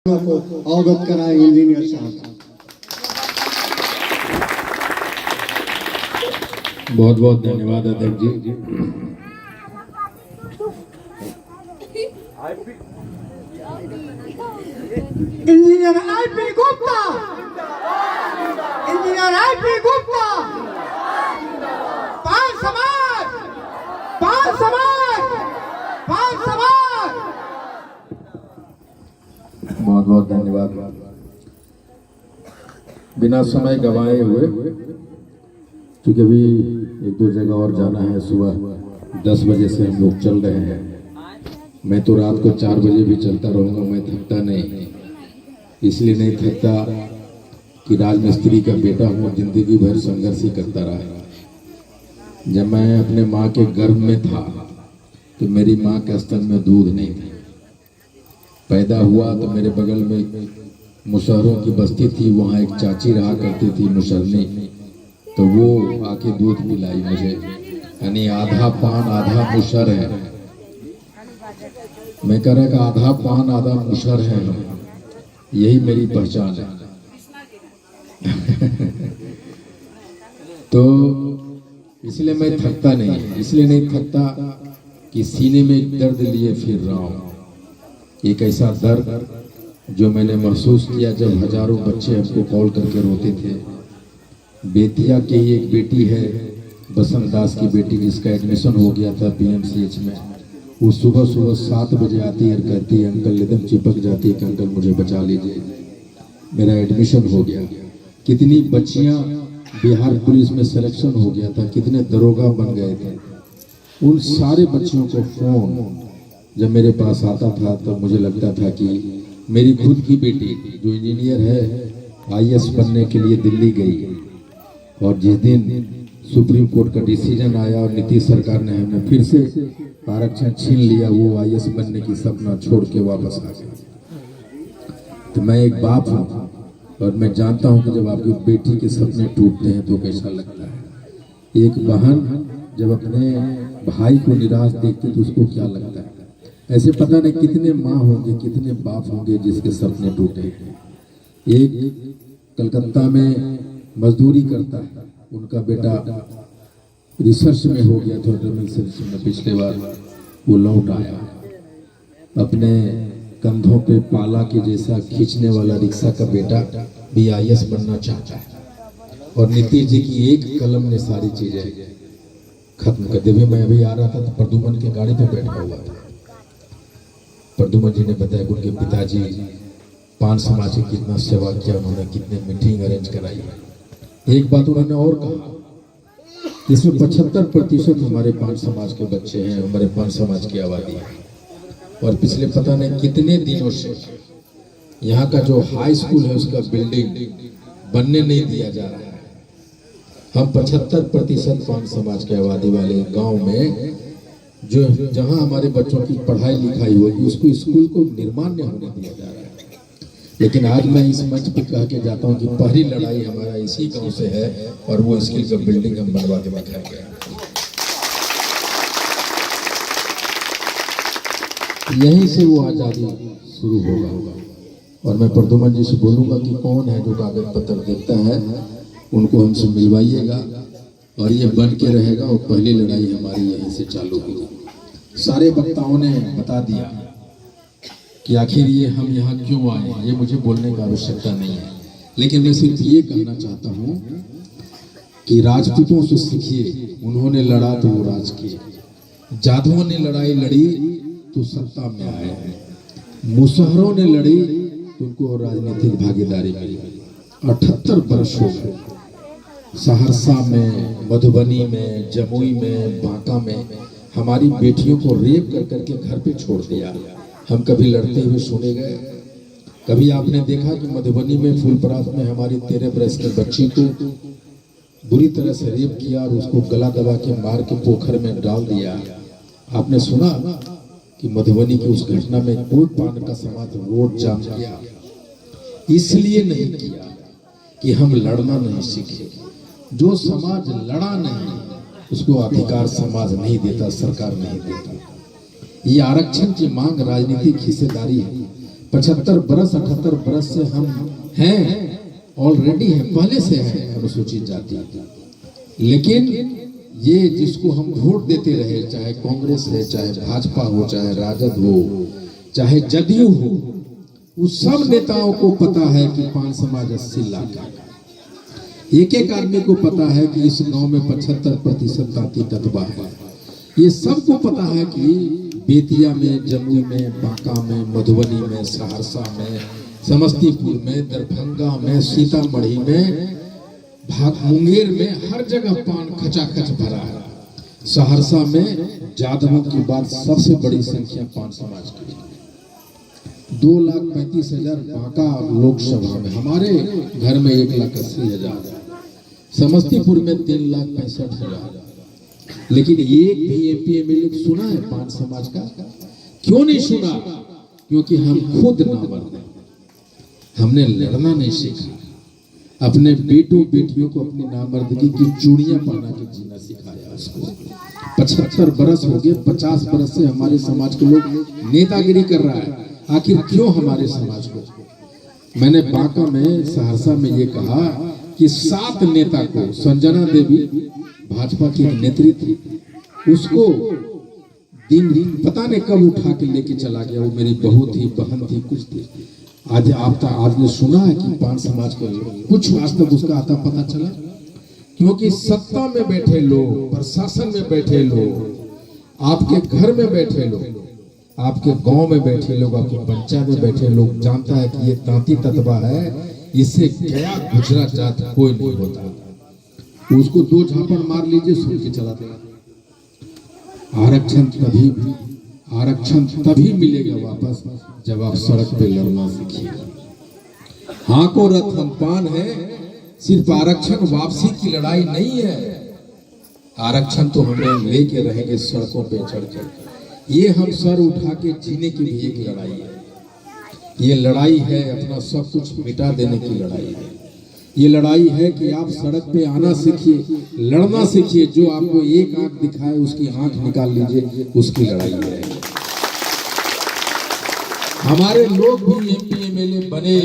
को अवगत कराए इंजीनियर साहब। बहुत बहुत धन्यवाद अध्यक्ष जी। Engineer IP Gupta, engineer IP Gupta, Pal Samaj, Pal Samaj, Pal समाज। बहुत बहुत धन्यवाद। बिना समय गवाए हुए, क्योंकि अभी एक दो जगह और जाना है, सुबह 10 बजे से हम लोग चल रहे हैं। मैं तो रात को 4 बजे भी चलता रहूँगा, मैं थकता नहीं। इसलिए नहीं थकता कि राजमिस्त्री का बेटा हूँ, जिंदगी भर संघर्ष ही करता रहा। जब मैं अपने माँ के गर्भ में था तो मेरी माँ के स्तन में दूध नहीं था। पैदा हुआ तो मेरे बगल में मुसहरों की बस्ती थी, वहाँ एक चाची रहा करती थी मुसहरनी, तो वो आके दूध पिलाई मुझे। यानी आधा पान आधा मुसहर है। मैं कह रहा कि आधा पान आधा मुसहर है हम, यही मेरी पहचान है। तो इसलिए मैं थकता नहीं, इसलिए नहीं थकता कि सीने में एक दर्द लिए फिर रहा हूँ। एक ऐसा दर्द जो मैंने महसूस किया जब हजारों बच्चे हमको कॉल करके रोते थे। बेतिया की ही एक बेटी है, बसंत दास की बेटी, जिसका एडमिशन हो गया था PMCH में। वो सुबह सुबह 7 बजे आती है और कहती है, अंकल एकदम चिपक जाती है कि अंकल मुझे बचा लीजिए, मेरा एडमिशन हो गया। कितनी बच्चियां बिहार पुलिस में सिलेक्शन हो गया था, कितने दरोगा बन गए थे। उन सारे बच्चियों को फोन जब मेरे पास आता था तो मुझे लगता था कि मेरी खुद की बेटी जो इंजीनियर है, IAS बनने के लिए दिल्ली गई, और जिस दिन सुप्रीम कोर्ट का डिसीजन आया और नीतीश सरकार ने हमें फिर से आरक्षण छीन लिया, वो IAS बनने की सपना छोड़ के वापस आ गए। तो मैं एक बाप हूँ और मैं जानता हूँ कि जब आपकी बेटी के सपने टूटते हैं तो कैसा लगता है। एक बहन जब अपने भाई को निराश देखती है तो उसको क्या लगता है। ऐसे पता नहीं कितने माँ होंगे, कितने बाप होंगे जिसके सपने टूटे। एक कलकत्ता में मजदूरी करता है, उनका बेटा रिसर्च में हो गया था, रिसर्च में पिछले बार वो लौट आया। अपने कंधों पे पाला के जैसा खींचने वाला रिक्शा का बेटा भी IAS बनना चाहता है। और नीतीश जी की एक कलम ने सारी चीजें खत्म कर दी। मैं अभी आ रहा था तो प्रदुमन की गाड़ी पे बैठा हुआ था। प्रदुमन जी ने बताया कि उनके पिताजी पान समाज की कितना सेवा किया, उन्होंने कितने मीटिंग अरेंज कराई। एक बात उन्होंने और कहा, इसमें 75% हमारे पान समाज के बच्चे हैं, हमारे पान समाज की आबादी है। और पिछले पता नहीं कितने दिनों से यहाँ का जो हाई स्कूल है उसका बिल्डिंग बनने नहीं दिया जा रहा है। हम 75% पान समाज की आबादी वाले गांव में जो जहां हमारे बच्चों की पढ़ाई लिखाई होगी उसको स्कूल को निर्माण नहीं होने दिया जा रहा है। लेकिन आज मैं इस मंच पे कह के जाता हूं कि पहली लड़ाई हमारा इसी गांव से है और वो स्कूल का बिल्डिंग हम बनवा के दिखाएंगे। यहीं से वो आज़ादी शुरू होगा। और मैं प्रदुमन जी से बोलूँगा कि कौन है जो कागज पत्र देखता है उनको हमसे मिलवाइएगा, और ये बन के रहेगा। और पहली लड़ाई हमारी यहीं से चालू होगी। सारे वक्ताओं ने बता दिया कि आखिर ये हम यहाँ क्यों आए, ये मुझे बोलने की आवश्यकता नहीं है। लेकिन मैं सिर्फ ये कहना चाहता हूँ कि राजपूतों से सीखिए, उन्होंने लड़ा तो वो राज किए। जाधवों ने लड़ाई लड़ी तो सत्ता में आए, मुसहरों ने लड़ी तो उनको राजनीतिक भागीदारी मिली। 78 वर्ष हो गए। सहरसा में, मधुबनी में, जमुई में, बांका में हमारी बेटियों को रेप कर करके घर पे छोड़ दिया। हम कभी लड़ते हुए सुने गए? कभी आपने देखा कि मधुबनी में फूलपरास में हमारी 13 बरस की बच्ची को बुरी तरह से रेप किया और उसको गला दबा के मार के पोखर में डाल दिया? आपने सुना कि मधुबनी की उस घटना में कोई पान का समाज रोड जाम किया? इसलिए नहीं किया कि हम लड़ना नहीं सीखे। जो समाज लड़ा नहीं उसको अधिकार समाज नहीं देता, सरकार नहीं देता। ये आरक्षण की मांग राजनीतिक हिस्सेदारी है। 75 बरस 78 बरस से हम हैं, ऑलरेडी हैं, पहले से हैं अनुसूचित जाति। लेकिन ये जिसको हम वोट देते रहे, चाहे कांग्रेस है, चाहे भाजपा हो, चाहे राजद हो, चाहे जदयू हो, उस सब नेताओं को पता है कि पान समाज 80 लाख का। एक एक आदमी को पता है कि इस गांव में 75% तांती ततवा है। ये सबको पता है कि बेतिया में, जमुई में, बांका में, मधुबनी में, सहरसा में, समस्तीपुर में, दरभंगा में, सीतामढ़ी में, मुंगेर में, हर जगह पान खचाखच भरा है। सहरसा में जादवों की बात सबसे बड़ी संख्या पान समाज की। 2,35,000 बांका लोकसभा में, हमारे घर में 1,80,000, समस्तीपुर में 3,65,000। लेकिन एक भी एमपी एमएलए सुना है पान समाज का? क्यों नहीं सुना? क्योंकि हम खुद नामर्द हैं, हमने लड़ना नहीं सीखा। अपने बेटों बेटियों को अपनी नामर्दगी की चूड़ियां पहना के जीना सिखाया उसको। 75 बरस हो गए, 50 बरस से हमारे समाज के लोग नेतागिरी कर रहा है। आखिर क्यों हमारे समाज को? मैंने बांका में, सहरसा में ये कहा कि 7 नेता को, संजना देवी भाजपा की नेत्री थी, उसको दिन पता नहीं कब उठा के लेके चला गया। वो मेरी बहू थी, बहन थी, कुछ थी। आज ने सुना है कि पान समाज को कुछ आज तक उसका आता पता चला? क्योंकि सत्ता में बैठे लोग, प्रशासन में बैठे लोग, आपके घर में बैठे लोग, आपके गांव में बैठे लोग, आपके पंचायत में बैठे लोग जानता है कि ये तांती ततवा है, इससे गया गुजरात जात कोई नहीं होता। उसको 2 झापड़ मार लीजिए, सुन के चला देगा। आरक्षण तभी मिलेगा वापस जब आप सड़क पे लड़ना सीखिए। हाँ को रथ हम पान है, सिर्फ आरक्षण वापसी की लड़ाई नहीं है। आरक्षण तो हमें लेके रहेंगे सड़कों पे चढ़कर। ये हम सर उठा के जीने की भी एक लड़ाई है। ये लड़ाई है अपना सब कुछ मिटा देने की लड़ाई है। ये लड़ाई है कि आप सड़क पे आना सीखिए, लड़ना सीखिए। जो आपको एक आंख दिखाए उसकी आंख निकाल लीजिए, उसकी लड़ाई है। हमारे लोग भी एमपी एमएलए बने।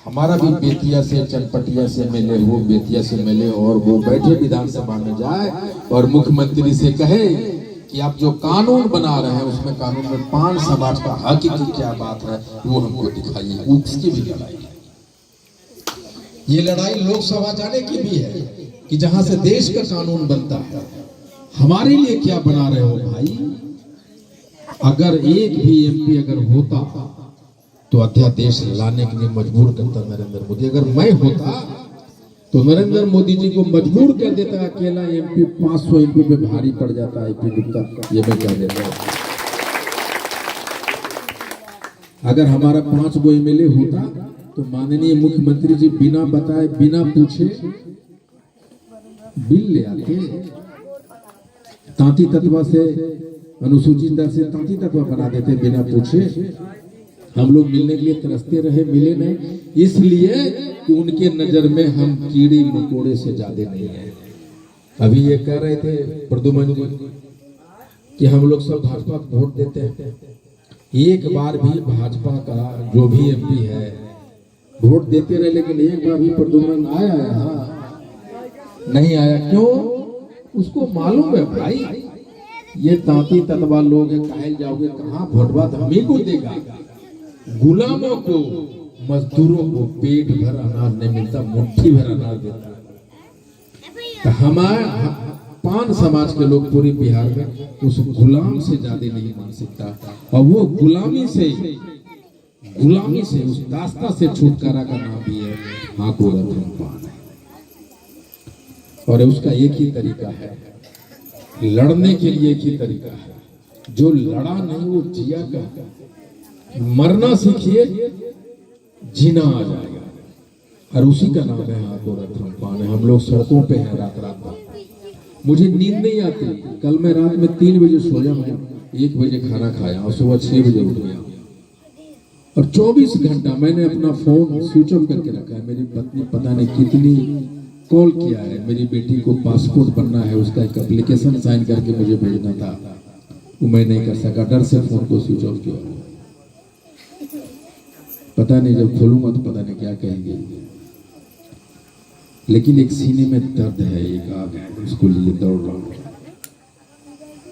हमारा भी बेतिया से, चनपटिया से एमएलए हो, बेतिया से एमएलए, और वो बैठे विधानसभा में जाए और मुख्यमंत्री से कहे कि आप जो कानून बना रहे हैं उसमें कानून में पान समाज का हक की क्या बात है, वो हमको दिखाइए। उसकी भी लड़ाई है। ये लड़ाई लोकसभा जाने की भी है कि जहां से देश का कानून बनता है। हमारे लिए क्या बना रहे हो भाई? अगर एक भी एमपी अगर होता तो अध्यादेश लाने के लिए मजबूर करता नरेंद्र मोदी। अगर मैं होता तो नरेंद्र मोदी जी को मजबूर कर देता। अकेला एमपी 500 एमपी पे भारी पड़ जाता है गुप्ता, ये मैं कह देता हूं। अगर हमारा 5 गो एमएलए होता तो माननीय मुख्यमंत्री जी बिना बताए, बिना पूछे बिल ले आते। तांती तत्वा से, अनुसूचित दर से तांती तत्वा बना देते बिना पूछे। हम लोग मिलने के लिए तरसते रहे, मिले नहीं, इसलिए कि उनके नजर में हम कीड़ी मकोड़े से ज्यादा नहीं है। अभी ये कह रहे थे प्रद्युमन जी कि हम लोग सब भाजपा को वोट देते हैं। एक बार भी भाजपा का जो भी एमपी है वोट देते रहे, लेकिन एक बार भी प्रद्युमन आया नहीं आया। क्यों? उसको मालूम है भाई ये तांती ततवा लोग है, कायल जाओगे कहाँ, वोटवा हम ही को देगा। गुलामों को, मजदूरों को पेट भर अनाज नहीं मिलता, मुट्ठी भर अनाज देता। तो हमारे पान समाज के लोग पूरे बिहार में उस गुलाम से ज्यादा नहीं मान सकता। और वो गुलामी से उस दास्ता से छुटकारा का नाम भी है हाँ को रथ हम पान है। और उसका एक ही तरीका है, लड़ने के लिए एक ही तरीका है। जो लड़ा नहीं वो जिया का। मरना सीखिए, जीना आ जाएगा। और उसी का नाम है हाँ को रथ हम पान है। हम लोग सड़कों पे हैं रात भर। मुझे नींद नहीं आती। कल मैं रात में 3 बजे सोया, मैं 1 बजे खाना खाया और सुबह 6 बजे उठ गया। और 24 घंटा मैंने अपना फोन स्विच ऑफ करके रखा है। मेरी पत्नी पता नहीं कितनी कॉल किया है। मेरी बेटी को पासपोर्ट बनना है, उसका एक एप्लीकेशन साइन करके मुझे भेजना था, वो मैं नहीं कर सका, डर से फोन को स्विच ऑफ किया। पता नहीं, जब खोलूंगा तो पता नहीं क्या कहेंगे। लेकिन एक सीने में दर्द है, एक आग है, उसको लिए दौड़ रहा हूँ।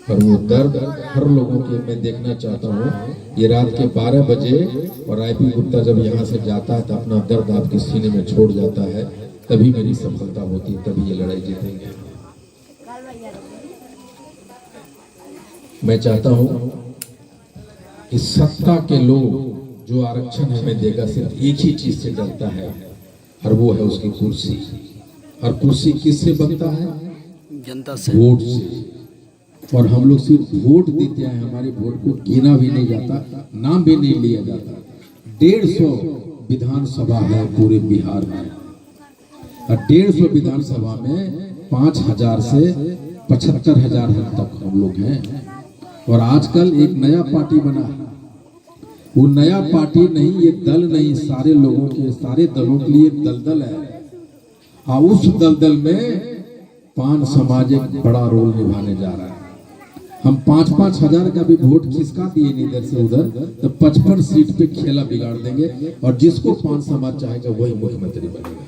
और वो दर्द हर लोगों के मैं देखना चाहता हूँ। ये रात के 12 बजे और आईपी गुप्ता जब यहाँ से जाता है तो अपना दर्द आपके सीने में छोड़ जाता है, तभी मेरी सफलता होती, तभी ये लड़ाई जीतेंगे। मैं चाहता हूँ कि सत्ता के लोग जो आरक्षण हमें देगा सिर्फ एक ही चीज से डरता है, और वो है उसकी कुर्सी। और कुर्सी किससे बनता है? जनता से, वोट से। और हम लोग सिर्फ वोट देते हैं, हमारे वोट को गिना भी नहीं जाता, नाम भी नहीं लिया जाता। 150 विधानसभा है पूरे बिहार में, और 150 विधानसभा में 5000 से 75,000 तक हम लोग हैं। और आजकल एक नया पार्टी बना है, वो नया पार्टी नहीं, ये दल नहीं, सारे लोगों के, सारे दलों के लिए दलदल है। और उस दलदल में पान समाज एक बड़ा रोल निभाने जा रहा है। हम 5-5 हजार का भी वोट खिसका दिए नहीं इधर से उधर, तो 55 सीट पे खेला बिगाड़ देंगे, और जिसको पान समाज चाहेगा वही मुख्यमंत्री बनेगा।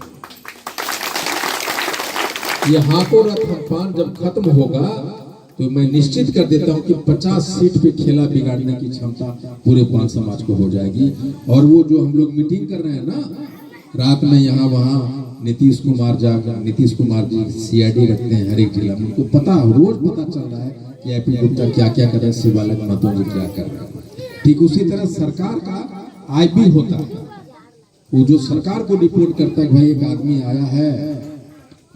ये हाथों रथ हम पान जब खत्म होगा तो मैं निश्चित कर देता हूं कि 50 सीट पे खेला बिगाड़ने की क्षमता पूरे पान समाज को हो जाएगी। और वो जो हम लोग मीटिंग कर रहे हैं ना रात में यहाँ वहाँ, नीतीश कुमार जाकर, नीतीश कुमार जी CID रखते हैं हर एक जिला में, उनको पता, रोज पता चल रहा है कि आईपी गुप्ता क्या क्या कर रहे हैं, शिवालक महतो जी क्या कर रहे हैं। ठीक उसी तरह सरकार का IB होता है, वो जो सरकार को रिपोर्ट करता है भाई एक आदमी आया है,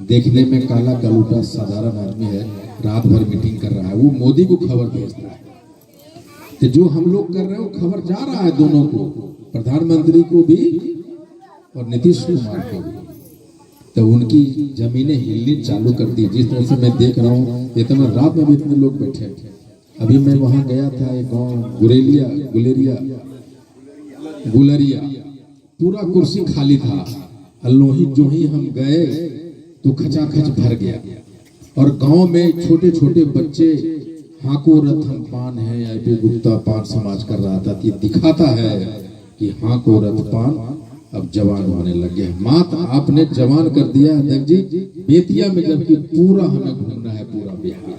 देखने में काला गलूटा साधारण आदमी है, रात भर मीटिंग कर रहा है, वो मोदी को खबर भेजता है। तो जो हम लोग कर रहे हैं वो खबर जा रहा है दोनों को, प्रधानमंत्री को भी और नीतीश कुमार को भी। तो उनकी जमीनें हिलनी चालू कर दी। जिस तरह से मैं देख रहा हूँ, इतना रात में भी इतने लोग बैठे थे। अभी मैं वहां गया था, एक गाँव गुलेरिया, पूरा कुर्सी खाली था। अल्लोही जो ही हम गए तो खचाखच भर गया। और गांव में छोटे छोटे बच्चे हाको रथ हम पान है, आईपी गुप्ता पान समाज कर रहा था, कि दिखाता है कि हाको रथ पान अब जवान होने लग गया। मात आपने जवान कर दिया अध्यक्ष जी बेतिया में, जबकि पूरा हमें घूमना है पूरा बिहार।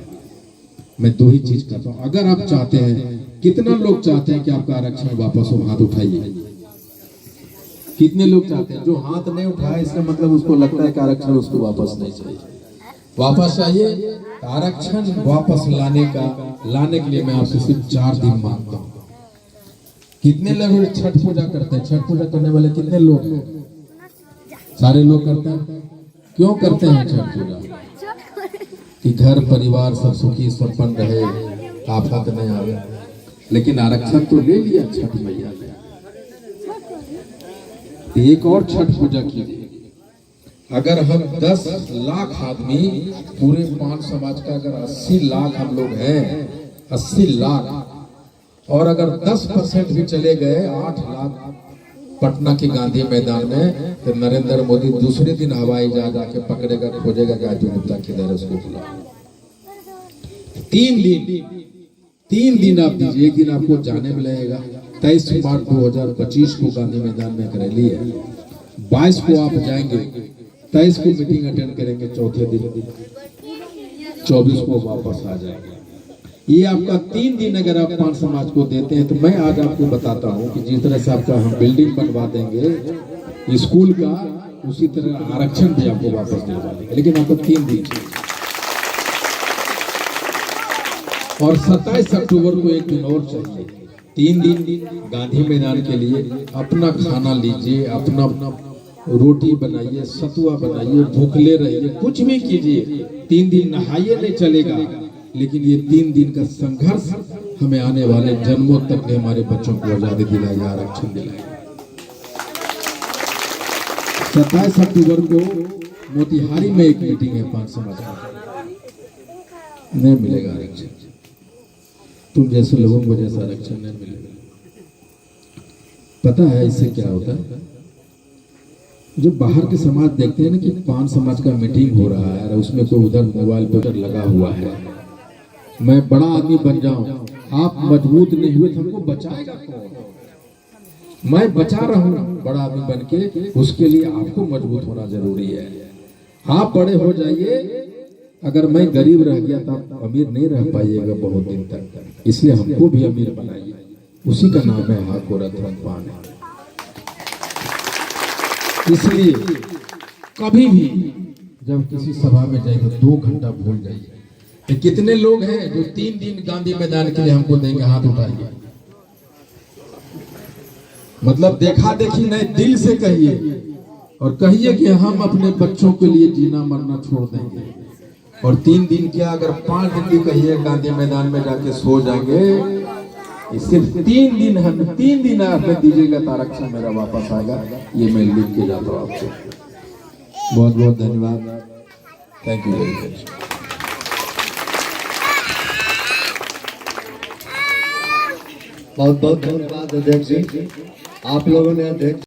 मैं दो ही चीज करता हूँ, अगर आप चाहते हैं, कितना लोग चाहते हैं कि आपका आरक्षण वापस हो? हाथ उठाइए। कितने लोग चाहते हैं? जो हाथ नहीं उठाया इसका मतलब उसको लगता है कि आरक्षण उसको वापस नहीं चाहिए। वापस चाहिए? आरक्षण वापस लाने के लिए मैं आपसे सिर्फ 4 दिन मांगता हूँ। कितने लोग छठ पूजा करते हैं? छठ पूजा करने वाले कितने लोग हैं? सारे लोग करते हैं। क्यों करते हैं छठ पूजा? कि घर परिवार सब सुखी संपन्न रहे, आफत नहीं आवे। लेकिन आरक्षण तो ले लिया छठ मैया ने, एक और छठ पूजा कीजिए। अगर हम 10 लाख आदमी पूरे पान समाज का, अगर 80 लाख हम लोग हैं, 80 लाख, और अगर 10% भी चले गए 8 लाख पटना के गांधी मैदान में, तो नरेंद्र मोदी दूसरे दिन हवाई जहाज आके पकड़ेगा, खोजेगा कि आईपी गुप्ता किधर है, उसको बुलाओ। 3 दिन आप दीजिए। एक दिन आपको जाने में लगेगा। 23 मार्च 2025 को गांधी मैदान में एक रैली है, 22 को आप जाएंगे, 23 को मीटिंग अटेंड करेंगे, चौथे दिन 24 को वापस आ जाएंगे। ये आपका 3 दिन अगर आप पान समाज को देते हैं, तो मैं आज आपको बताता हूँ कि जिस तरह से आपका हम बिल्डिंग बनवा देंगे स्कूल का, उसी तरह आरक्षण भी आपको वापस दिलवा देंगे। लेकिन आपको 3 दिन, और 27 अक्टूबर को एक दिन और चाहिए। 3 दिन गांधी मैदान के लिए अपना खाना लीजिए, अपना रोटी बनाइए, सतुआ बनाइए, भूखले रहिए, कुछ भी कीजिए। 3 दिन नहाइए नहीं चलेगा, लेकिन ये 3 दिन का संघर्ष हमें आने वाले जन्मों तक में हमारे बच्चों को आजादी दिलाएगा, आरक्षण दिलाएगा। 27 अक्टूबर को मोतिहारी में एक मीटिंग है पान समाज का, नहीं मिलेगा आरक्षण। तुम जैसे लोगों को जैसा आरक्षण नहीं मिलेगा। पता है इससे क्या होता है? जो बाहर के समाज देखते हैं ना कि पान समाज का मीटिंग हो रहा है और उसमें कोई उधर मोबाइल पर लगा हुआ है, मैं बड़ा आदमी बन जाऊं, आप मजबूत नहीं हुए तो हमको बचाएगा कौन? मैं बचा रहूं बड़ा आदमी बन के, उसके लिए आपको मजबूत होना जरूरी है। आप बड़े हो जाइए, अगर मैं गरीब रह गया तो आप अमीर नहीं रह पाइएगा बहुत दिन तक, इसलिए हमको भी अमीर बनाइए। उसी का नाम है हाको रतन पान। इसलिए कभी भी जब किसी सभा में जाए तो 2 घंटा भूल जाइए। तो कितने लोग हैं जो 3 दिन गांधी मैदान के लिए हमको देंगे? हाथ उठाइए। मतलब देखा देखी नहीं, दिल से कहिए और कहिए कि हम अपने बच्चों के लिए जीना मरना छोड़ देंगे। और 3 दिन क्या, अगर 5 दिन भी कहिए गांधी मैदान में जाके सो जाएंगे। सिर्फ 3 दिन, हम 3 दिन आपने दीजिएगा तो आरक्षण मेरा वापस आएगा। ये मैं लिख के जाता हूँ आपको। बहुत बहुत धन्यवाद। Thank you very much. बहुत बहुत धन्यवाद अध्यक्ष जी। आप लोगों ने अध्यक्ष